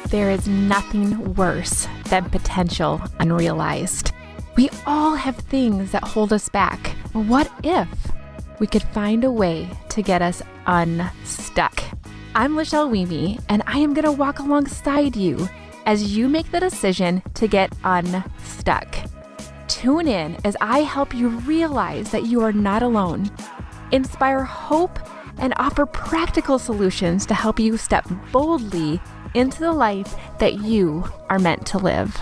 There is nothing worse than potential unrealized. We all have things that hold us back. What if we could find a way to get us unstuck? I'm Lachelle Weemy, and I am going to walk alongside you as you make the decision to get unstuck. Tune in as I help you realize that you are not alone, inspire hope, and offer practical solutions to help you step boldly into the life that you are meant to live.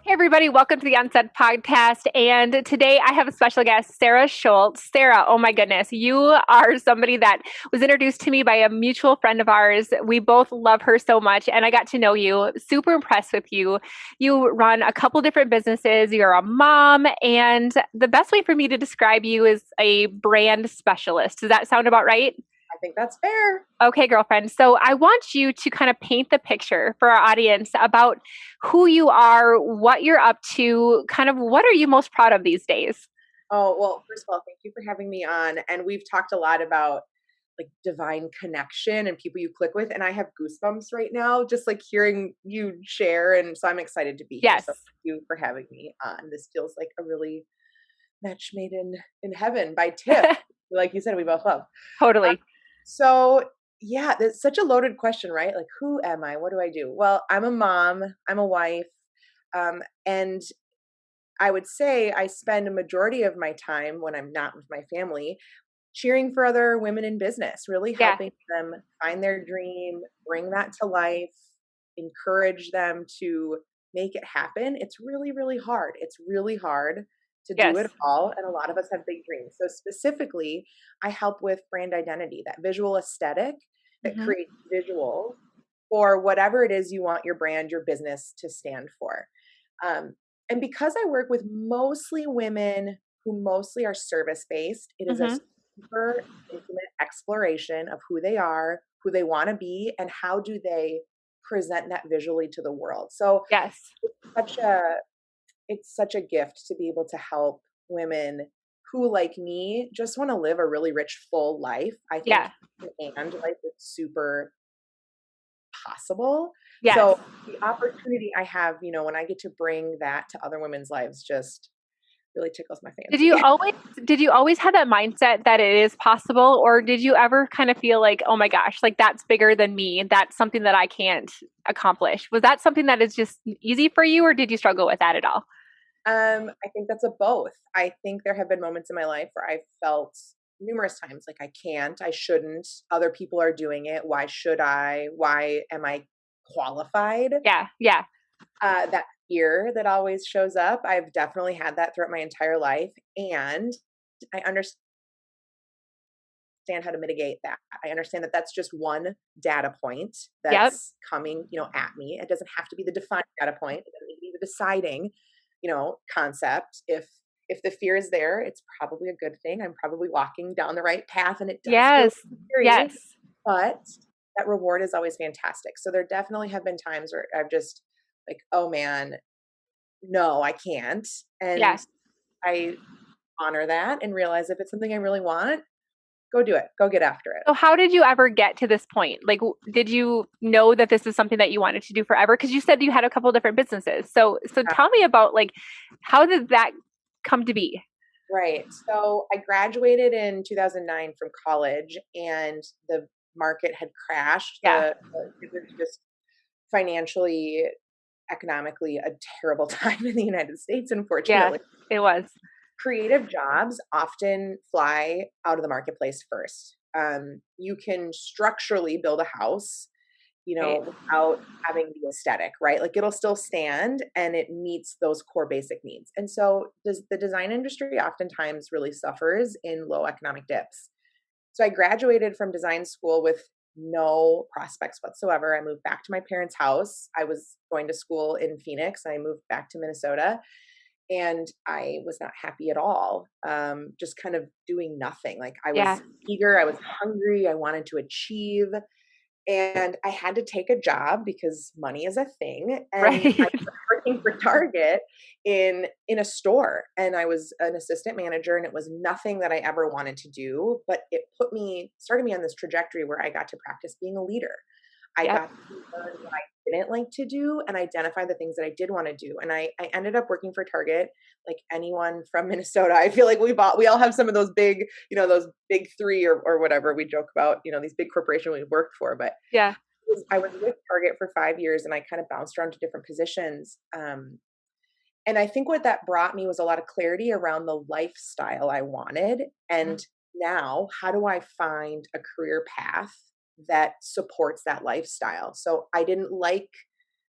Hey everybody, welcome to the Unsaid Podcast. And today I have a special guest, Sara Schultz. Sara, oh my goodness, you are somebody that was introduced to me by a mutual friend of ours. We both love her so much, and I got to know you. Super impressed with you. You run a couple different businesses. You're a mom, and the best way for me to describe you is a brand specialist. Does that sound about right? I think that's fair. Okay, girlfriend. So I want you to kind of paint the picture for our audience about who you are, what you're up to, kind of what are you most proud of these days? Oh, well, first of all, thank you for having me on. And we've talked a lot about like divine connection and people you click with. And I have goosebumps right now, just like hearing you share. And so I'm excited to be here. Yes. So thank you for having me on. This feels like a really match made in heaven by Tiff. Like you said, we both love. Totally. So yeah, that's such a loaded question, right? Like, who am I? What do I do? Well, I'm a mom, I'm a wife. And I would say I spend a majority of my time when I'm not with my family cheering for other women in business, really helping them find their dream, bring that to life, encourage them to make it happen. It's really, really hard. It's really hard to do it all. And a lot of us have big dreams. So specifically, I help with brand identity, that visual aesthetic that creates visuals for whatever it is you want your brand, your business to stand for. And because I work with mostly women who mostly are service-based, it is a super intimate exploration of who they are, who they want to be, and how do they present that visually to the world. So it's such a gift to be able to help women who, like me, just want to live a really rich, full life. I think and life is super possible. Yes. So the opportunity I have, when I get to bring that to other women's lives just really tickles my fancy. Did you always have that mindset that it is possible, or did you ever kind of feel like, oh my gosh, like that's bigger than me, that's something that I can't accomplish? Was that something that is just easy for you, or did you struggle with that at all? I think that's a both. I think there have been moments in my life where I felt numerous times like I can't, I shouldn't, other people are doing it. Why should I? Why am I qualified? Yeah. That fear that always shows up. I've definitely had that throughout my entire life. And I understand how to mitigate that. I understand that that's just one data point that's coming, at me. It doesn't have to be the defining data point. It doesn't need to be the deciding, concept. If the fear is there, it's probably a good thing. I'm probably walking down the right path, and it does feel scary, but that reward is always fantastic. So there definitely have been times where I've just like, oh man, no, I can't. And I honor that and realize if it's something I really want, go do it. Go get after it. So how did you ever get to this point? Like, did you know that this is something that you wanted to do forever? Because you said you had a couple different businesses. So tell me about, like, how did that come to be? Right. So I graduated in 2009 from college, and the market had crashed. It was just financially, economically a terrible time in the United States, unfortunately. Yeah, it was. Creative jobs often fly out of the marketplace first. You can structurally build a house, without having the aesthetic, right? Like it'll still stand and it meets those core basic needs. And so the design industry oftentimes really suffers in low economic dips. So I graduated from design school with no prospects whatsoever. I moved back to my parents' house. I was going to school in Phoenix. I moved back to Minnesota. And I was not happy at all. Just kind of doing nothing. Like I was eager, I was hungry, I wanted to achieve. And I had to take a job because money is a thing. And I was working for Target in a store. And I was an assistant manager, and it was nothing that I ever wanted to do, but it started me on this trajectory where I got to practice being a leader. I Yep. got to learn what I didn't like to do and identify the things that I did want to do. And I ended up working for Target, like anyone from Minnesota. I feel like we all have some of those big, those big three or whatever we joke about, these big corporations we worked for. But Yeah. I was with Target for 5 years and I kind of bounced around to different positions. And I think what that brought me was a lot of clarity around the lifestyle I wanted. And now, how do I find a career path that supports that lifestyle? So I didn't like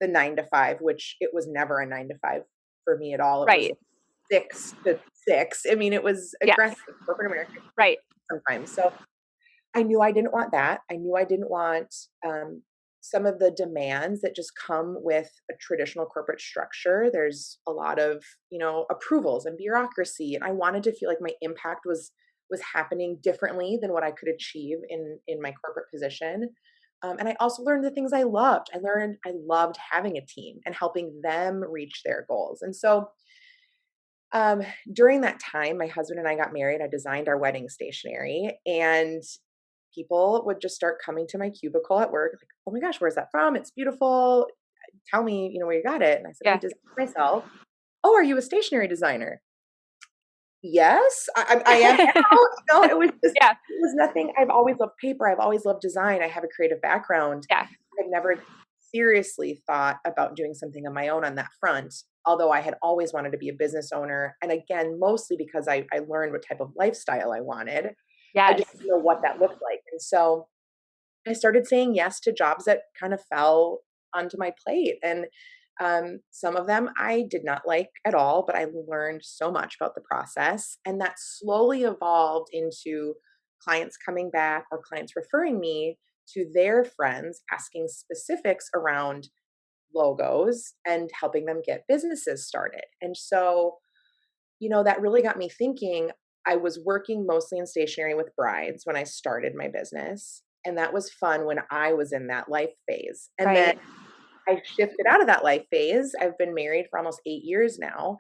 the 9 to 5, which it was never a 9 to 5 for me at all. It was Right. 6 to 6. I mean, it was Yes. aggressive corporate America Right. sometimes. So I knew I didn't want that. I knew I didn't want some of the demands that just come with a traditional corporate structure. There's a lot of, approvals and bureaucracy, and I wanted to feel like my impact was happening differently than what I could achieve in my corporate position. And I also learned the things I loved. I loved having a team and helping them reach their goals. And so during that time, my husband and I got married. I designed our wedding stationery, and people would just start coming to my cubicle at work, like, "Oh my gosh, where's that from? It's beautiful. Tell me, where you got it." And I said, "I Yeah. designed it myself." "Oh, are you a stationery designer?" "Yes, I am now." It was just, Yeah. it was nothing. I've always loved paper. I've always loved design. I have a creative background. Yeah. I've never seriously thought about doing something on my own on that front, although I had always wanted to be a business owner. And again, mostly because I learned what type of lifestyle I wanted. I Yes. just didn't know what that looked like. And so I started saying yes to jobs that kind of fell onto my plate. And some of them I did not like at all, but I learned so much about the process. And that slowly evolved into clients coming back or clients referring me to their friends, asking specifics around logos and helping them get businesses started. And so, that really got me thinking. I was working mostly in stationery with brides when I started my business. And that was fun when I was in that life phase. And then Right. I shifted out of that life phase. I've been married for almost 8 years now.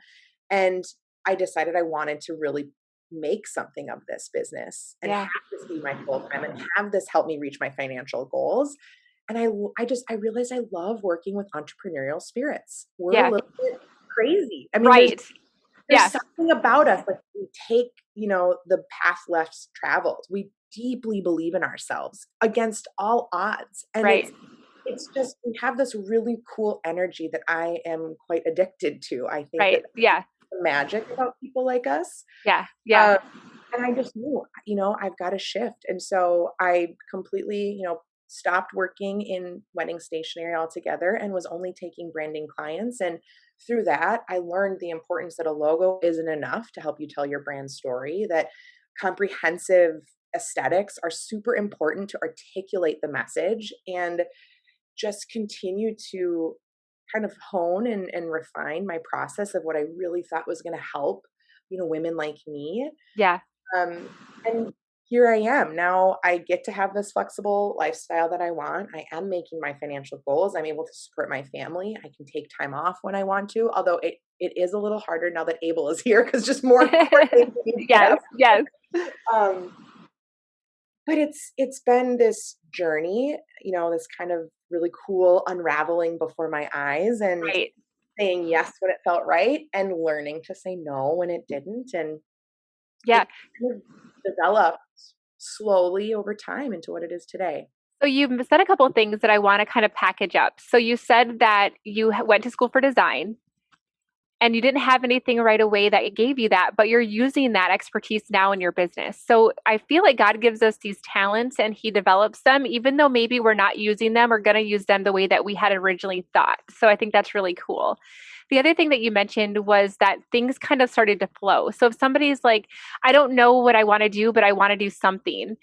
And I decided I wanted to really make something of this business and Yeah. have this be my full time and have this help me reach my financial goals. And I realized I love working with entrepreneurial spirits. We're a Yeah. little bit crazy. I mean, Right. there's Yeah. something about us, like we take, the path less traveled. We deeply believe in ourselves against all odds. And Right. it's just we have this really cool energy that I am quite addicted to. I think that Right. Yeah. the magic about people like us. Yeah. Yeah. Um, and I just knew, I've got to shift. And so I completely, stopped working in wedding stationery altogether and was only taking branding clients. And through that, I learned the importance that a logo isn't enough to help you tell your brand story, that comprehensive aesthetics are super important to articulate the message, and just continue to kind of hone and refine my process of what I really thought was going to help, women like me. Yeah. Um, and here I am. Now I get to have this flexible lifestyle that I want. I am making my financial goals. I'm able to support my family. I can take time off when I want to, although it is a little harder now that Abel is here because just more things need to get Yes. up. Yes. Um, but it's been this journey, this kind of really cool unraveling before my eyes, and Right. saying yes when it felt right and learning to say no when it didn't. And Yeah. it kind of developed slowly over time into what it is today. So you said a couple of things that I want to kind of package up. So you said that you went to school for design and you didn't have anything right away that gave you that, but you're using that expertise now in your business. So I feel like God gives us these talents and he develops them, even though maybe we're not using them or going to use them the way that we had originally thought. So I think that's really cool. The other thing that you mentioned was that things kind of started to flow. So if somebody's like, I don't know what I want to do, but I want to do something,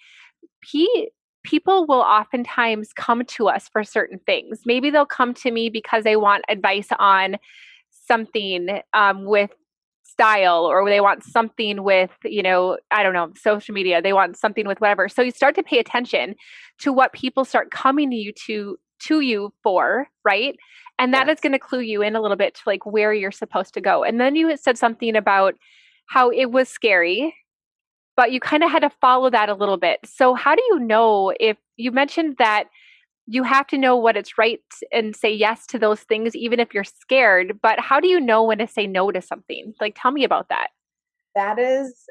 people will oftentimes come to us for certain things. Maybe they'll come to me because they want advice on something with style, or they want something with, I don't know, social media. They want something with whatever. So you start to pay attention to what people start coming to you for, right? And that is Yes. going to clue you in a little bit to like where you're supposed to go. And then you said something about how it was scary, but you kind of had to follow that a little bit. So how do you know if you mentioned that you have to know what it's right and say yes to those things, even if you're scared. But how do you know when to say no to something? Like, tell me about that. That is,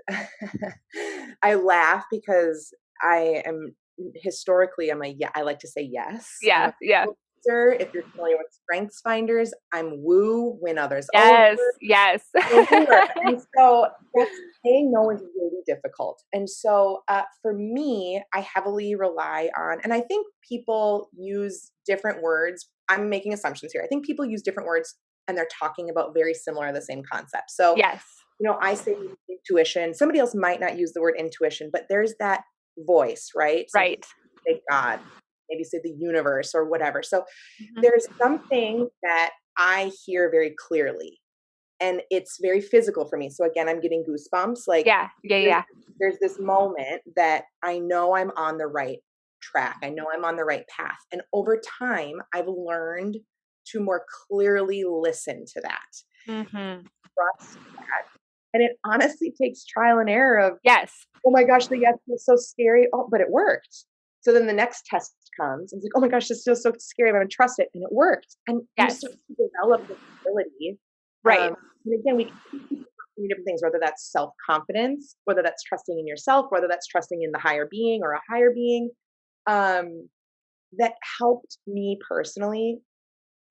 I laugh because I am historically, I like to say yes. I'm Yeah. a Yeah. people pleaser. If you're familiar with Strengths Finders, I'm woo, win others over, Yes. Yes. over. And so that's saying no is really difficult. And so for me, I heavily rely on, and I think people use different words. I'm making assumptions here. I think people use different words and they're talking about very similar, the same concept. So Yes. I say intuition. Somebody else might not use the word intuition, but there's that voice, right? Some Right. people say God, maybe say the universe or whatever. So Mhm. there's something that I hear very clearly, and it's very physical for me. So again, I'm getting goosebumps. Like Yeah. Yeah. there's, Yeah. there's this moment that I know I'm on the right track. I know I'm on the right path. And over time, I've learned to more clearly listen to that, Mm-hmm. trust that. And it honestly takes trial and error of, Yes. oh my gosh, the yes was so scary. Oh, but it worked. So then the next test comes and it's like, oh my gosh, this feels so scary. I'm going to trust it. And it worked. And you Yes. start to develop this ability. Right. And again, we can do different things, whether that's self-confidence, whether that's trusting in yourself, whether that's trusting in the higher being or a higher being. That helped me personally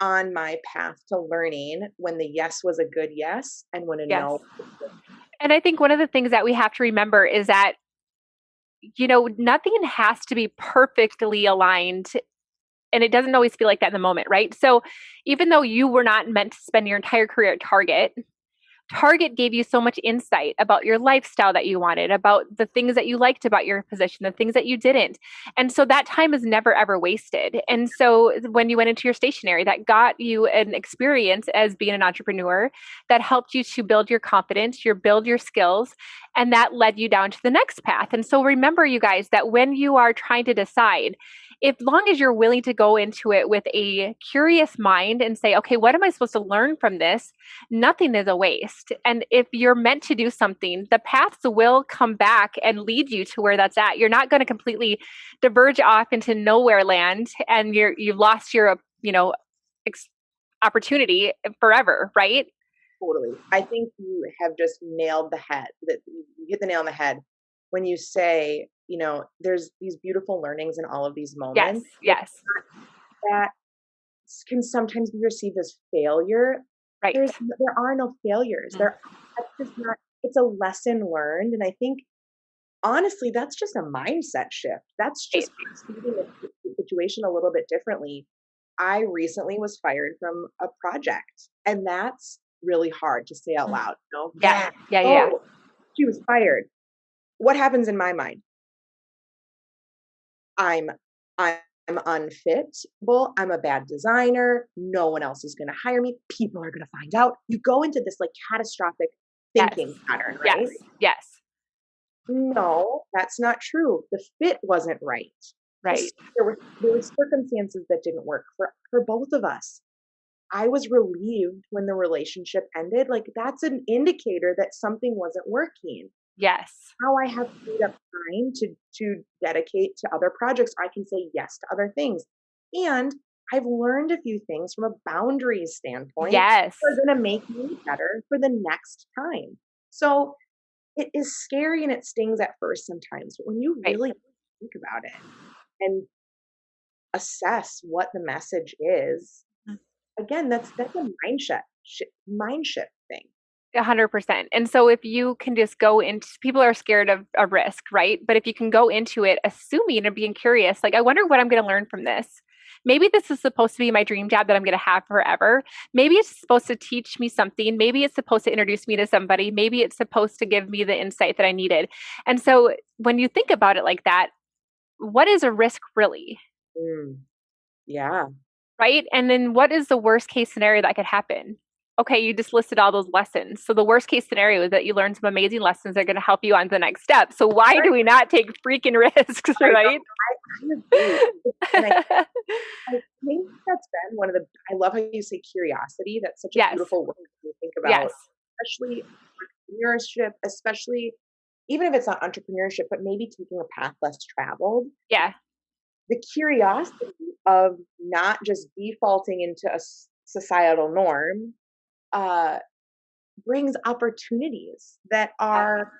on my path to learning when the yes was a good yes and when a Yes. no was a good And I think one of the things that we have to remember is that, nothing has to be perfectly aligned, and it doesn't always feel like that in the moment, right? So even though you were not meant to spend your entire career at Target gave you so much insight about your lifestyle that you wanted, about the things that you liked about your position, the things that you didn't. And so that time is never, ever wasted. And so when you went into your stationery, that got you an experience as being an entrepreneur that helped you to build your confidence, build your skills, and that led you down to the next path. And so remember, you guys, that when you are trying to decide, if long as you're willing to go into it with a curious mind and say, okay, what am I supposed to learn from this? Nothing is a waste. And if you're meant to do something, the paths will come back and lead you to where that's at. You're not going to completely diverge off into nowhere land and you've lost your, ex- opportunity forever, right? totally. I think you have just nailed the head. That you hit the nail on the head when you say, there's these beautiful learnings in all of these Yes, moments yes, that can sometimes be received as failure. right. There are no failures. Mm. That's just not. It's a lesson learned, and I think honestly, that's just a mindset shift. That's Right. just perceiving the situation a little bit differently. I recently was fired from a project, and that's really hard to say out Mm. loud. Yeah, Yeah. yeah, yeah. Oh, she was fired. What happens in my mind? I'm I'm unfit. Well, I'm a bad designer. No one else is going to hire me. People are going to find out. You go into this like catastrophic Yes, thinking pattern, yes, right? yes, No, that's not true. The fit wasn't right. right. There were circumstances that didn't work for both of us. I was relieved when the relationship ended. Like that's an indicator that something wasn't working. Yes, Now I have freed up time to dedicate to other projects. I can say yes to other things. And I've learned a few things from a boundaries standpoint yes, that are going to make me better for the next time. So it is scary and it stings at first sometimes, but when you right. really think about it and assess what the message is, again, that's a mind shift thing. 100%. And so if you can just go into, people are scared of a risk, right? But if you can go into it assuming and being curious, like, I wonder what I'm going to learn from this. Maybe this is supposed to be my dream job that I'm going to have forever. Maybe it's supposed to teach me something. Maybe it's supposed to introduce me to somebody. Maybe it's supposed to give me the insight that I needed. And so when you think about it like that, what is a risk really? Mm, yeah, Right? And then what is the worst case scenario that could happen? Okay, you just listed all those lessons. So the worst case scenario is that you learn some amazing lessons that are going to help you on to the next step. So why do right. we not take freaking risks, I know. right? I agree. And I think that's been one of the, I love how you say curiosity. That's such a Yes. beautiful word when you think about, Yes. especially entrepreneurship, especially even if it's not entrepreneurship, but maybe taking a path less traveled. Yeah. The curiosity of not just defaulting into a societal norm, uh, brings opportunities that are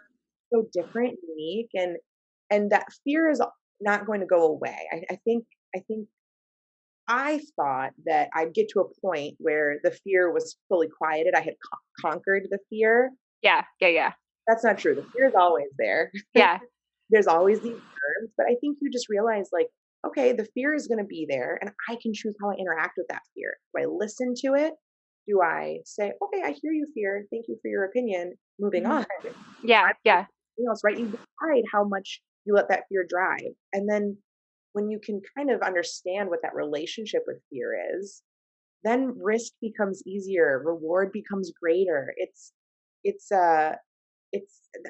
so different, unique, and that fear is not going to go away. I think I thought that I'd get to a point where the fear was fully quieted. I had conquered the fear. Yeah. Yeah. Yeah. That's not true. The fear is always there. Yeah. There's always these terms, but I think you just realize like, okay, the fear is going to be there and I can choose how I interact with that fear. Do I listen to it? Do I say, okay, I hear you, fear. Thank you for your opinion. Moving Mhm. on. Yeah. Yeah. Else, right? You decide how much you let that fear drive. And then when you can kind of understand what that relationship with fear is, then risk becomes easier, reward becomes greater. It's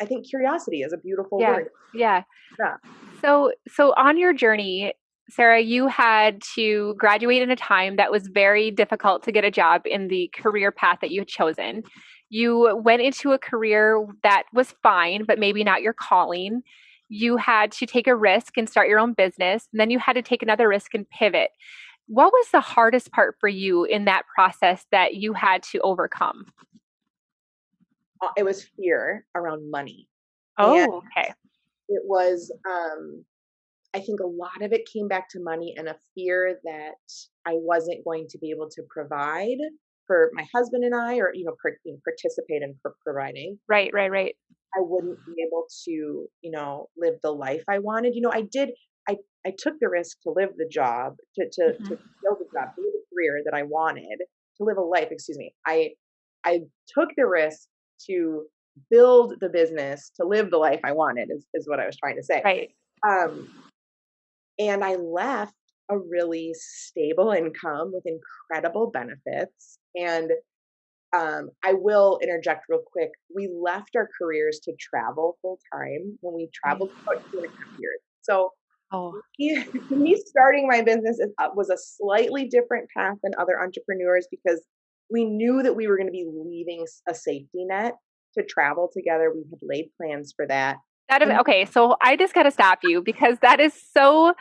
I think curiosity is a beautiful Yeah. word. Yeah. Yeah. So on your journey, Sara, you had to graduate in a time that was very difficult to get a job in the career path that you had chosen. You went into a career that was fine, but maybe not your calling. You had to take a risk and start your own business, and then you had to take another risk and pivot. What was the hardest part for you in that process that you had to overcome? It was fear around money. And Oh, okay. it was I think a lot of it came back to money and a fear that I wasn't going to be able to provide for my husband and I, or participate in providing. Right, right, right. I wouldn't be able to, live the life I wanted. I took the risk to live the job, to Mhm. build the job, to live a career that I wanted, to live a life, excuse me. I took the risk to build the business, to live the life I wanted is what I was trying to say. Right. Um, and I left a really stable income with incredible benefits. And I will interject real quick. We left our careers to travel full time when we Right. traveled for about 2.5 years. So Oh, me starting my business was a slightly different path than other entrepreneurs because we knew that we were going to be leaving a safety net to travel together. We had laid plans for that. And okay, so I just got to stop you because that is so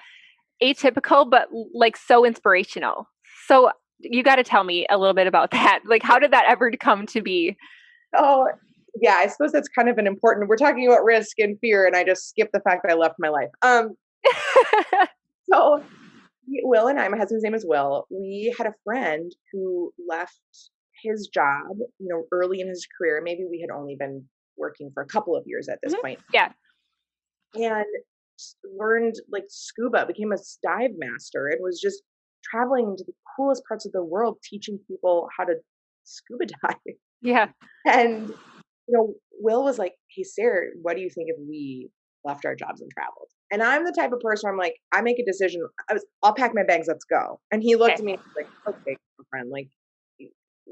atypical, but like so inspirational. So you got to tell me a little bit about that. Like, how did that ever come to be? oh, yeah, I suppose that's kind of an important. We're talking about risk and fear, and I just skipped the fact that I left my life. So Will and I, my husband's name is Will, we had a friend who left his job, early in his career. Maybe we had only been working for a couple of years at this Mhm. point, Yeah. and learned like scuba, became a dive master, and was just traveling into the coolest parts of the world, teaching people how to scuba dive. Yeah. And Will was like, "Hey, Sarah, what do you think if we left our jobs and traveled?" And I'm the type of person where I'm like, I make a decision. I'll pack my bags. Let's go. And he looked Okay. at me like, "Okay, girlfriend, like,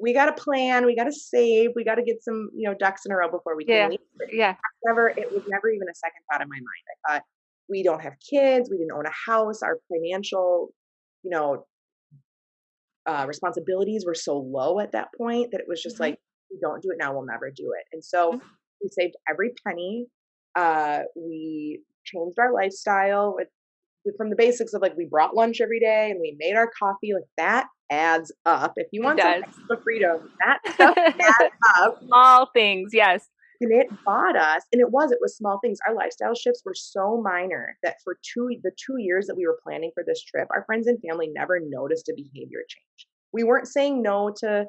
we got to plan. We got to save. We got to get some, ducks in a row before we can Yeah. leave." Yeah. It was never even a second thought in my mind. I thought we don't have kids. We didn't own a house. Our financial, you know, responsibilities were so low at that point that it was just Mhm. like, we don't do it now, we'll never do it. And so Mhm. we saved every penny. We changed our lifestyle from the basics of like we brought lunch every day and we made our coffee. Like that adds up. If you It want some does. extra freedom, that stuff adds up. Small things. Yes. And it bought us, and it was small things. Our lifestyle shifts were so minor that for the 2 years that we were planning for this trip, our friends and family never noticed a behavior change. We weren't saying no to,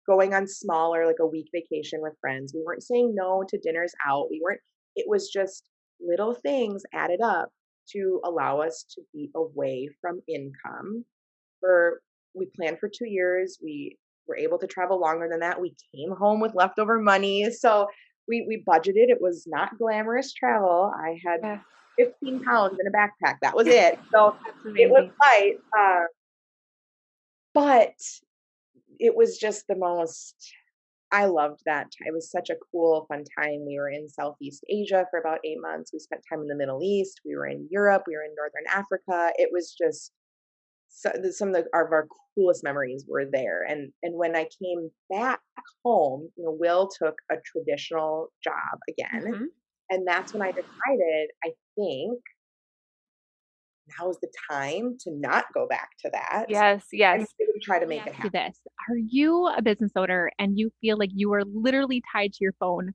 going on smaller, like a week vacation with friends. We weren't saying no to dinners out. It was just little things added up to allow us to be away from income for we planned for 2 years. We were able to travel longer than that. We came home with leftover money. So we budgeted. It was not glamorous travel. I had Yeah. 15 pounds in a backpack. That was it. So That's it was amazing. light. But it was just the most, I loved that. It was such a cool, fun time. We were in Southeast Asia for about 8 months. We spent time in the Middle East. We were in Europe. We were in Northern Africa. It was just some of our coolest memories were there. And when I came back home, Will took a traditional job again, Mhm. and that's when I decided. I think now's the time to not go back to that Yes, and yes. really try to Let me make it ask you happen. this. Are you a business owner and you feel like you are literally tied to your phone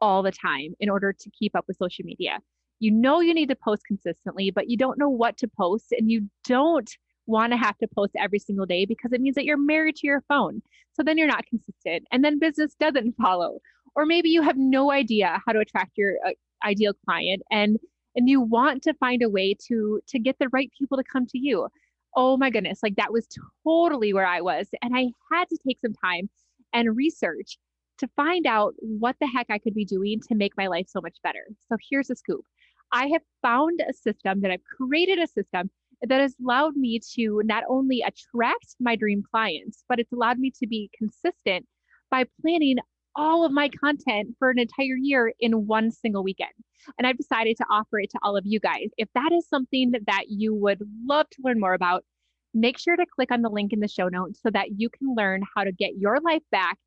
all the time in order to keep up with social media? You know you need to post consistently, but you don't know what to post and you don't want to have to post every single day because it means that you're married to your phone. So then you're not consistent and then business doesn't follow. Or maybe you have no idea how to attract your ideal client and you want to find a way to get the right people to come to you. Oh my goodness, like that was totally where I was. And I had to take some time and research to find out what the heck I could be doing to make my life so much better. So here's the scoop. I have found a system that I've created a system that has allowed me to not only attract my dream clients, but it's allowed me to be consistent by planning all of my content for an entire year in one single weekend. And I've decided to offer it to all of you guys. If that is something that you would love to learn more about, make sure to click on the link in the show notes so that you can learn how to get your life back,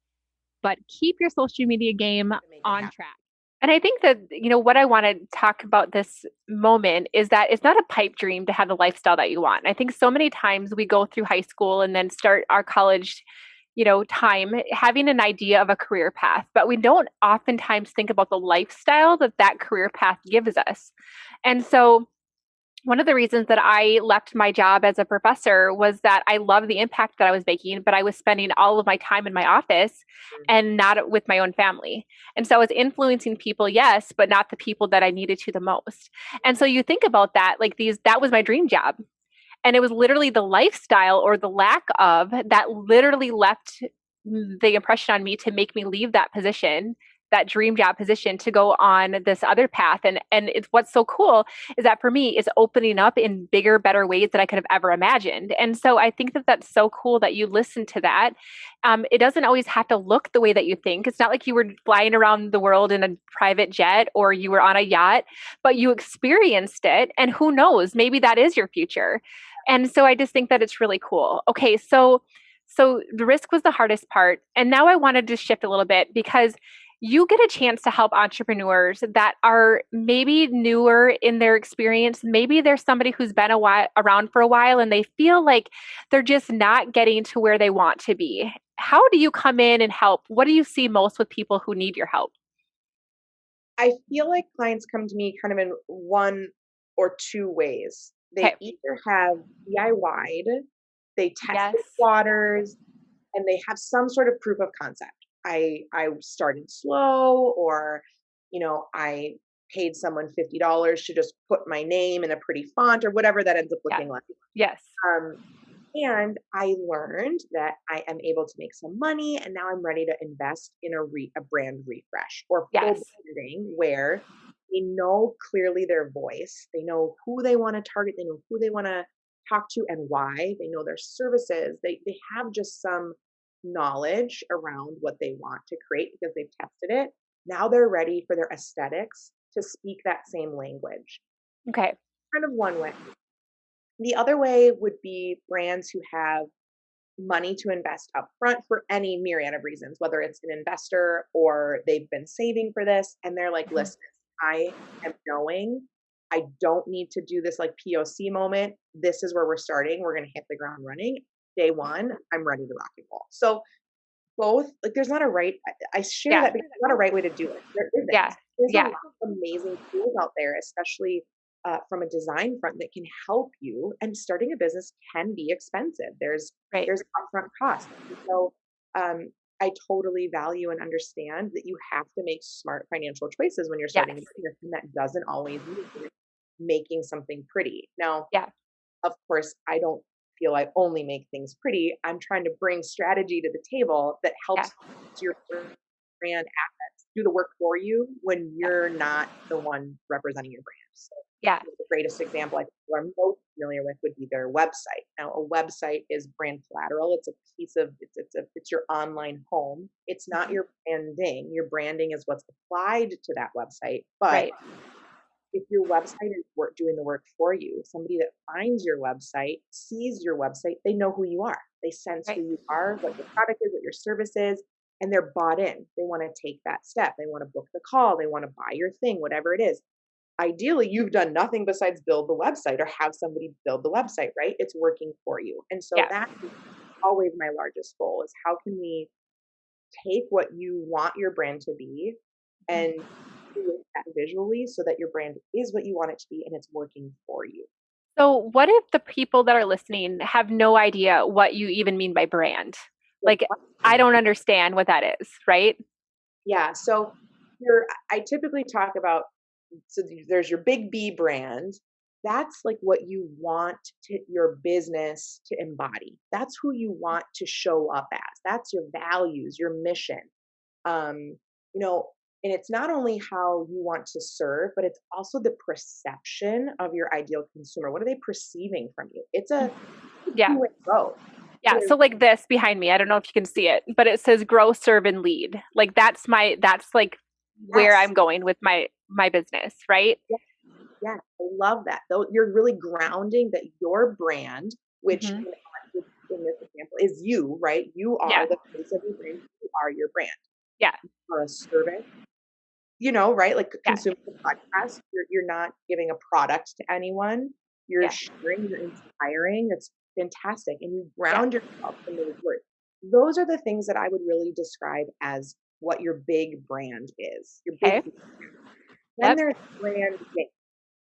but keep your social media game To make it on happen. track. And I think that, what I want to talk about this moment is that it's not a pipe dream to have the lifestyle that you want. I think so many times we go through high school and then start our college, time having an idea of a career path, but we don't oftentimes think about the lifestyle that that career path gives us. And so one of the reasons that I left my job as a professor was that I loved the impact that I was making, but I was spending all of my time in my office Mm. and not with my own family. And so I was influencing people, yes, but not the people that I needed to the most. And so you think about that, like that was my dream job. And it was literally the lifestyle or the lack of that literally left the impression on me to make me leave that position, that dream job position, to go on this other path. And it's what's so cool is that for me, it's opening up in bigger, better ways than I could have ever imagined. And so I think that that's so cool that you listen to that. It doesn't always have to look the way that you think. It's not like you were flying around the world in a private jet or you were on a yacht, but you experienced it. And who knows, maybe that is your future. And so I just think that it's really cool. Okay, so the risk was the hardest part. And now I wanted to shift a little bit because you get a chance to help entrepreneurs that are maybe newer in their experience. Maybe there's somebody who's been around for a while and they feel like they're just not getting to where they want to be. How do you come in and help? What do you see most with people who need your help? I feel like clients come to me kind of in one or two ways. They Okay. either have DIY'd, they tested Yes. waters, and they have some sort of proof of concept. I started slow, or I paid someone $50 to just put my name in a pretty font or whatever that ends up Yeah. looking like. Yes. Um, and I learned that I am able to make some money, and now I'm ready to invest in a brand refresh or full Yes. branding where they know clearly their voice. They know who they want to target. They know who they want to talk to and why. They know their services. They have just some knowledge around what they want to create because they've tested it. Now they're ready for their aesthetics to speak that same language. Okay. Kind of one way. The other way would be brands who have money to invest upfront for any myriad of reasons, whether it's an investor or they've been saving for this and they're like, Mhm. listen, I am knowing I don't need to do this like POC moment. This is where we're starting. We're going to hit the ground running. Day one, I'm ready to rock and roll. So both, like, there's not a right. I share Yeah. that because there's not a right way to do it. There Yeah. isn't. There's a Yeah. lot of amazing tools out there, especially from a design front, that can help you. And starting a business can be expensive. Right. There's upfront costs. And so um, I totally value and understand that you have to make smart financial choices when you're starting a Yes. business, and that doesn't always mean making something pretty. Now, Yeah. of course, I don't feel I only make things pretty. I'm trying to bring strategy to the table that Yeah. helps your brand assets do the work for you when Yeah. you're not the one representing your brand. So Yeah. the greatest example I think people are most familiar with would be their website. Now, a website is brand collateral. It's a piece of it's your online home. It's not Mhm. your branding. Your branding is what's applied to that website, but Right. if your website is doing the work for you, somebody that finds your website, sees your website, they know who you are. They sense who Right. you are, what your product is, what your service is, and they're bought in. They want to take that step. They want to book the call. They want to buy your thing, whatever it is. ideally you've done nothing besides build the website or have somebody build the website, right? It's working for you. And so Yeah. that's always my largest goal is how can we take what you want your brand to be and do that visually so that your brand is what you want it to be and it's working for you. So what if the people that are listening have no idea what you even mean by brand? Good Like, I question. don't understand what that is, right? Yeah. So I typically talk about, so there's your big B brand. That's like what you want your business to embody. That's who you want to show up as. That's your values, your mission. Um, you know, and it's not only how you want to serve, but it's also the perception of your ideal consumer. What are they perceiving from you? It's a Yeah. two-way road. Yeah. So So like this behind me, I don't know if you can see it, but it says grow, serve, and lead. Like that's like where yes, I'm going with my business, right? yes, yes, I love that. Though you're really grounding that your brand, which Hmm. in this example is you, right? You Yeah. are the face of your brand. You are your brand. Yeah. Or a service, right? Like Yeah. consuming a podcast, you're not giving a product to anyone. You're Yeah. sharing, you're inspiring. That's fantastic. And you Yeah. ground yourself in those words. Those are the things that I would really describe as what your big brand is. Your Okay. big brand. Then Yep. there's branding.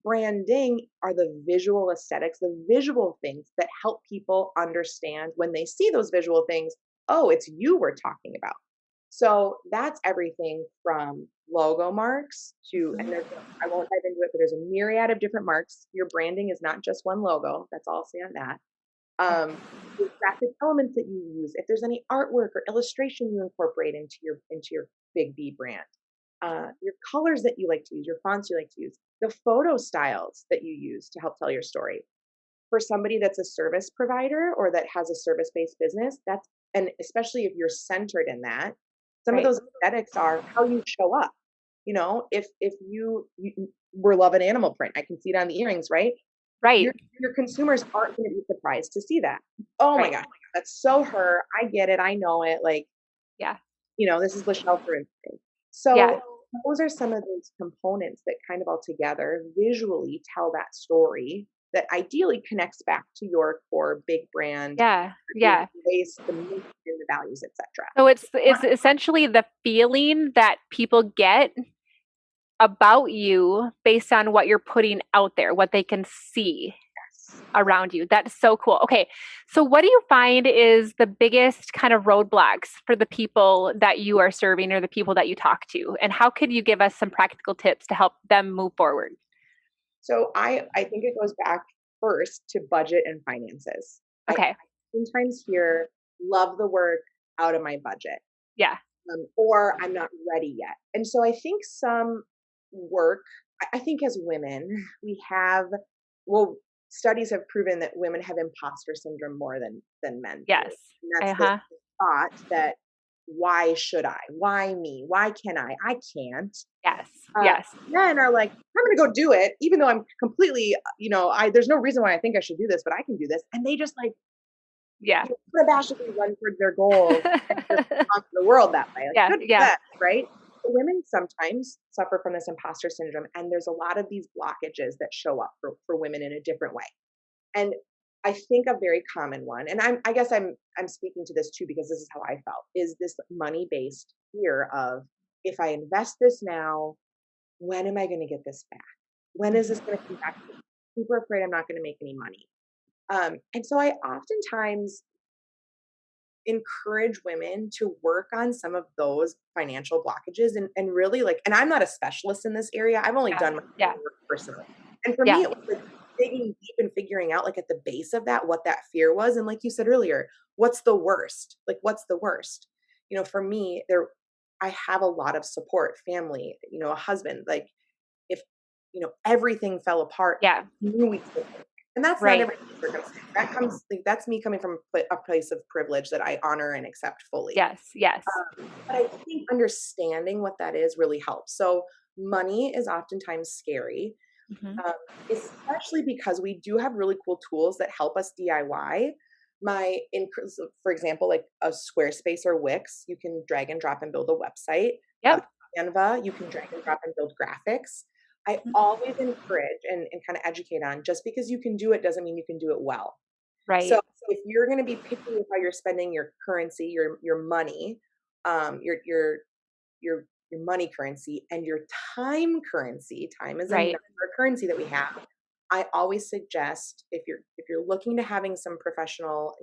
Branding are the visual aesthetics, the visual things that help people understand when they see those visual things. Oh, it's you we're talking about. So that's everything from logo marks to, and I won't dive into it, but there's a myriad of different marks. Your branding is not just one logo. That's all I'll say on that. The graphic elements that you use, if there's any artwork or illustration you incorporate into your big B brand, your colors that you like to use, your fonts you like to use, the photo styles that you use to help tell your story. For somebody that's a service provider or that has a service-based business, and especially if you're centered in that, some of Right. those aesthetics are how you show up. If you we're loving animal print, I can see it on the earrings, right? Right. Your consumers aren't going to be surprised to see that. Oh my Right. God, that's so her. I get it. I know it. Like, Yeah. this is Lachelle for instance. Yeah. So those are some of those components that kind of all together visually tell that story that ideally connects back to your core big brand, Yeah. your Yeah. voice, the mission, the values, etc. So it's essentially the feeling that people get about you based on what you're putting out there, what they can see Yes. around you. That's so cool. Okay. So what do you find is the biggest kind of roadblocks for the people that you are serving or the people that you talk to? And how could you give us some practical tips to help them move forward? So I think it goes back first to budget and finances. I Okay. sometimes hear love the work out of my budget. Yeah. Or I'm not ready yet. And so I think some work, I think as women, we have, well, studies have proven that women have imposter syndrome more than men do. Yes. And that's this Uh-huh. thought that why should I? Why me? Why can I? I can't. Yes. Yes. Men are like, I'm going to go do it, even though I'm completely, there's no reason why I think I should do this, but I can do this. And they just like, Yeah. unabashedly run towards their goals and just conquer the world that way. Like, Yeah. good for Yeah. them, right? But women sometimes suffer from this imposter syndrome, and there's a lot of these blockages that show up for women in a different way. And I think a very common one, and I guess I'm speaking to this too because this is how I felt, is this money-based fear of if I invest this now, when am I going to get this back? When is this going to come back to me? Super afraid I'm not going to make any money. And so I oftentimes encourage women to work on some of those financial blockages and really and I'm not a specialist in this area. I've only done my Yeah. work personally. And for me, Yeah. it was like digging deep and figuring out at the base of that, what that fear was. And like you said earlier, what's the worst? Like, what's the worst? For me, I have a lot of support, family, a husband, like if, everything fell apart, Yeah. we could. And that's not Right. every circumstance. That's me coming from a place of privilege that I honor and accept fully. Yes. Yes. But I think understanding what that is really helps. So money is oftentimes scary, Mhm. especially because we do have really cool tools that help us DIY. For example, like a Squarespace or Wix, you can drag and drop and build a website. Yep. Canva, you can drag and drop and build graphics. I always encourage and kind of educate on, just because you can do it doesn't mean you can do it well. So Right. if you're going to be picky with how you're spending your currency, your money, your your money currency and your time currency, time is Right. another currency that we have. I always suggest, if you're looking to having some professional,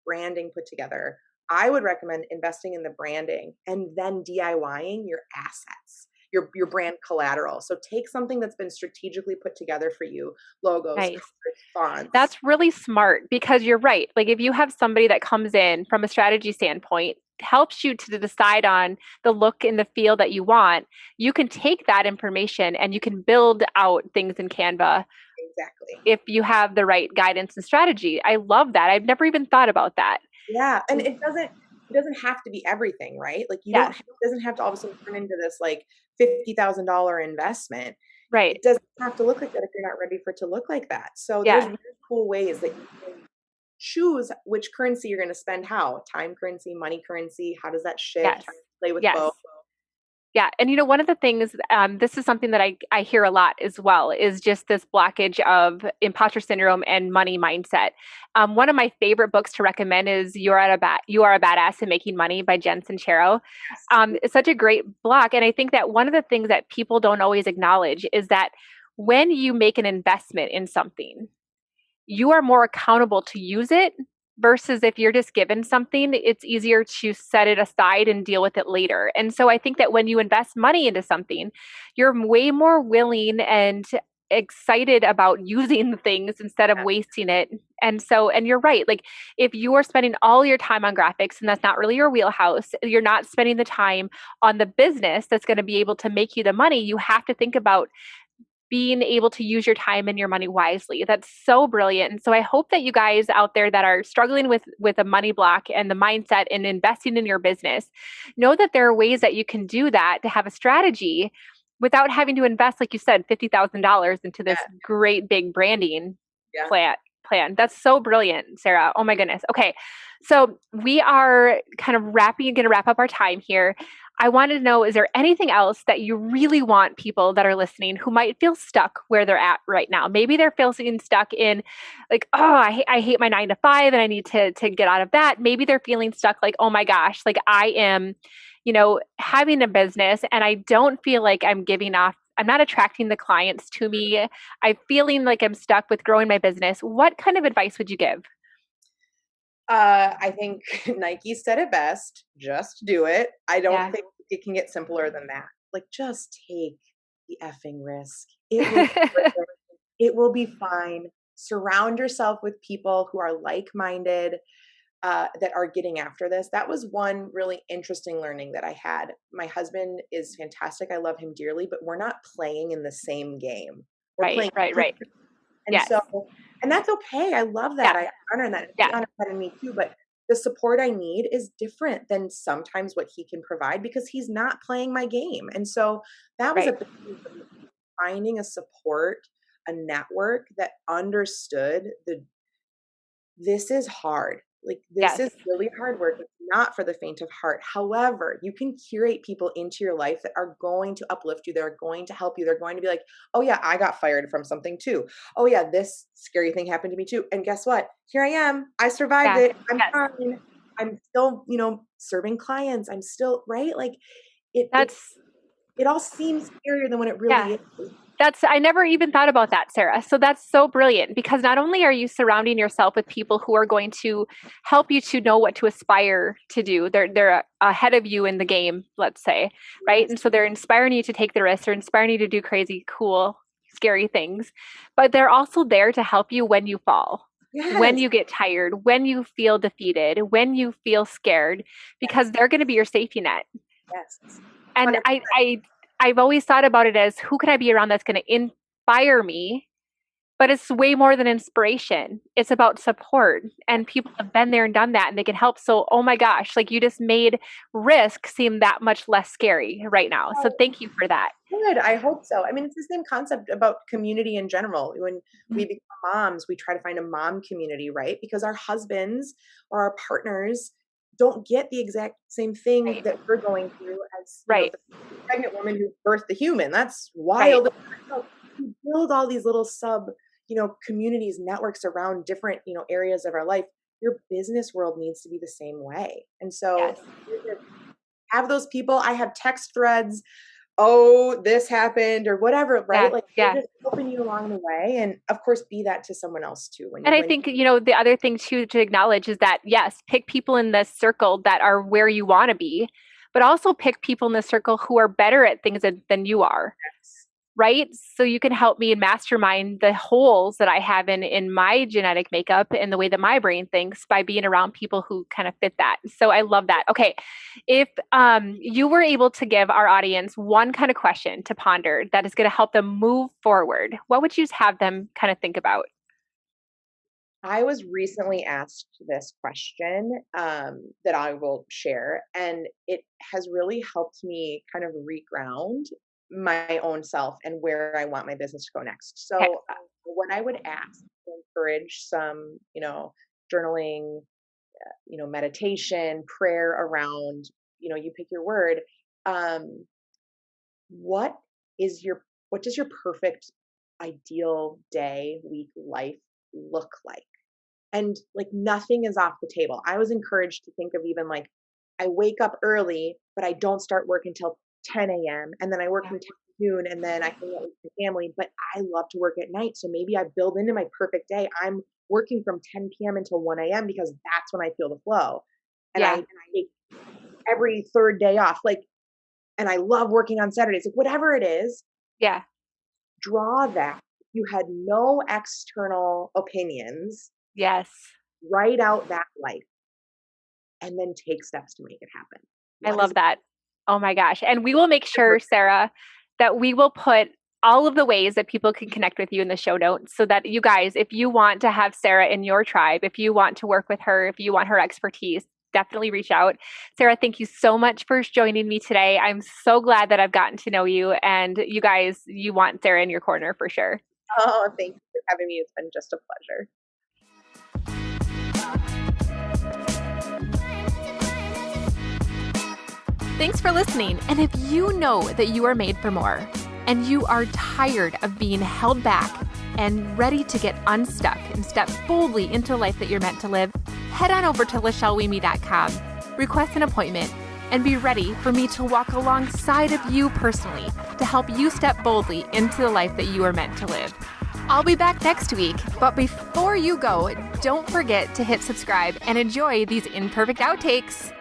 branding put together, I would recommend investing in the branding and then DIYing your assets, your brand collateral. So take something that's been strategically put together for you, logos, Nice. colors, fonts. That's really smart because you're right. Like if you have somebody that comes in from a strategy standpoint, helps you to decide on the look and the feel that you want, you can take that information and you can build out things in Canva Exactly. if you have the right guidance and strategy. I love that. I've never even thought about that. Yeah, and it doesn't have to be everything, right? Like Yes. it doesn't have to all of a sudden turn into this like $50,000 investment. Right. It doesn't have to look like that if you're not ready for it to look like that. So there's Yeah. really cool ways that you can choose which currency you're going to spend how. Time currency, money currency, how does that shift? Yes. How do you play with Yes. both? Yeah. And one of the things, this is something that I hear a lot as well, is just this blockage of imposter syndrome and money mindset. One of my favorite books to recommend is You Are a Badass in Making Money by Jen Sincero. It's such a great block. And I think that one of the things that people don't always acknowledge is that when you make an investment in something, you are more accountable to use it versus if you're just given something, it's easier to set it aside and deal with it later. And so I think that when you invest money into something, you're way more willing and excited about using things instead of Yeah, wasting it. And you're right. Like if you are spending all your time on graphics and that's not really your wheelhouse, you're not spending the time on the business that's going to be able to make you the money. You have to think about being able to use your time and your money wisely. That's so brilliant. And so I hope that you guys out there that are struggling with a money block and the mindset and investing in your business, know that there are ways that you can do that to have a strategy without having to invest, like you said, $50,000 into this yeah, great big branding yeah. plan. That's so brilliant, Sarah. Oh my goodness. Okay. So we are kind of going to wrap up our time here. I wanted to know, is there anything else that you really want people that are listening who might feel stuck where they're at right now? Maybe they're feeling stuck in like, oh, I hate my 9 to 5 and I need to get out of that. Maybe they're feeling stuck like, oh my gosh, like I am, having a business and I don't feel like I'm not attracting the clients to me. I'm feeling like I'm stuck with growing my business. What kind of advice would you give? I think Nike said it best. Just do it. I don't Yeah. think it can get simpler than that. Like, just take the effing risk. It will be worth it. It will be fine. Surround yourself with people who are like-minded, that are getting after this. That was one really interesting learning that I had. My husband is fantastic. I love him dearly, but we're not playing in the same game. We're Right, playing right, right. and Yes. so, and that's okay. I love that. Yeah. I honor that. He Yeah. honors that in me too. But the support I need is different than sometimes what he can provide because he's not playing my game. And so that was a Right. big thing for me, finding a support, a network that understood this is hard. Like, this Yes. is really hard work. It's not for the faint of heart. However, you can curate people into your life that are going to uplift you. They're going to help you. They're going to be like, oh, yeah, I got fired from something too. Oh, yeah, this scary thing happened to me too. And guess what? Here I am. I survived Yeah. it. I'm Yes. fine. I'm still, serving clients. I'm still, right? Like, it, it, That's it all seems scarier than what it yeah. really is. I never even thought about that, Sarah. So that's so brilliant because not only are you surrounding yourself with people who are going to help you to know what to aspire to do, they're ahead of you in the game, let's say, right? Yes. And so they're inspiring you to take the risk, they're inspiring you to do crazy, cool, scary things, but they're also there to help you when you fall. When Yes. you get tired, when you feel defeated, when you feel scared, because they're going to be your safety net. Yes. And 100%. I've always thought about it as who can I be around that's going to inspire me? But it's way more than inspiration. It's about support. And people have been there and done that and they can help. So, oh my gosh, like you just made risk seem that much less scary right now. So thank you for that. Good. I hope so. I mean, it's the same concept about community in general. When we Mhm. become moms, we try to find a mom community, right? Because our husbands or our partners don't get the exact same thing Right. that we're going through as Right. the pregnant woman who birthed the human. That's wild. Right. We build all these little communities, networks around different, areas of our life. Your business world needs to be the same way. And so Yes. have those people. I have text threads. Oh, this happened or whatever, right? They're just helping you along the way. And of course, be that to someone else too. And I think, the other thing too to acknowledge is that, yes, pick people in this circle that are where you want to be, but also pick people in the circle who are better at things than you are. Yes. Right? So you can help me mastermind the holes that I have in my genetic makeup and the way that my brain thinks by being around people who kind of fit that. So I love that. Okay. If you were able to give our audience one kind of question to ponder that is going to help them move forward, what would you have them kind of think about? I was recently asked this question that I will share, and it has really helped me kind of reground my own self and where I want my business to go next. So, Okay. what I would ask to encourage some, journaling, meditation, prayer around, you pick your word. Um, what what does your perfect, ideal day, week, life look like? And nothing is off the table. I was encouraged to think of even I wake up early, but I don't start work until 10 a.m. and then I work from 10 to noon and then I hang out with my family. But I love to work at night. So maybe I build into my perfect day. I'm working from 10 p.m. until 1 a.m. because that's when I feel the flow. And I take every third day off. And I love working on Saturdays. Whatever it is. Yeah. Draw that. You had no external opinions. Yes. Write out that life and then take steps to make it happen. I love that. Oh my gosh. And we will make sure, Sara, that we will put all of the ways that people can connect with you in the show notes so that you guys, if you want to have Sara in your tribe, if you want to work with her, if you want her expertise, definitely reach out. Sara, thank you so much for joining me today. I'm so glad that I've gotten to know you, and you guys, you want Sara in your corner for sure. Oh, thank you for having me. It's been just a pleasure. Thanks for listening. And if you know that you are made for more and you are tired of being held back and ready to get unstuck and step boldly into the life that you're meant to live, head on over to LachelleWeemy.com, request an appointment, and be ready for me to walk alongside of you personally to help you step boldly into the life that you are meant to live. I'll be back next week, but before you go, don't forget to hit subscribe and enjoy these imperfect outtakes.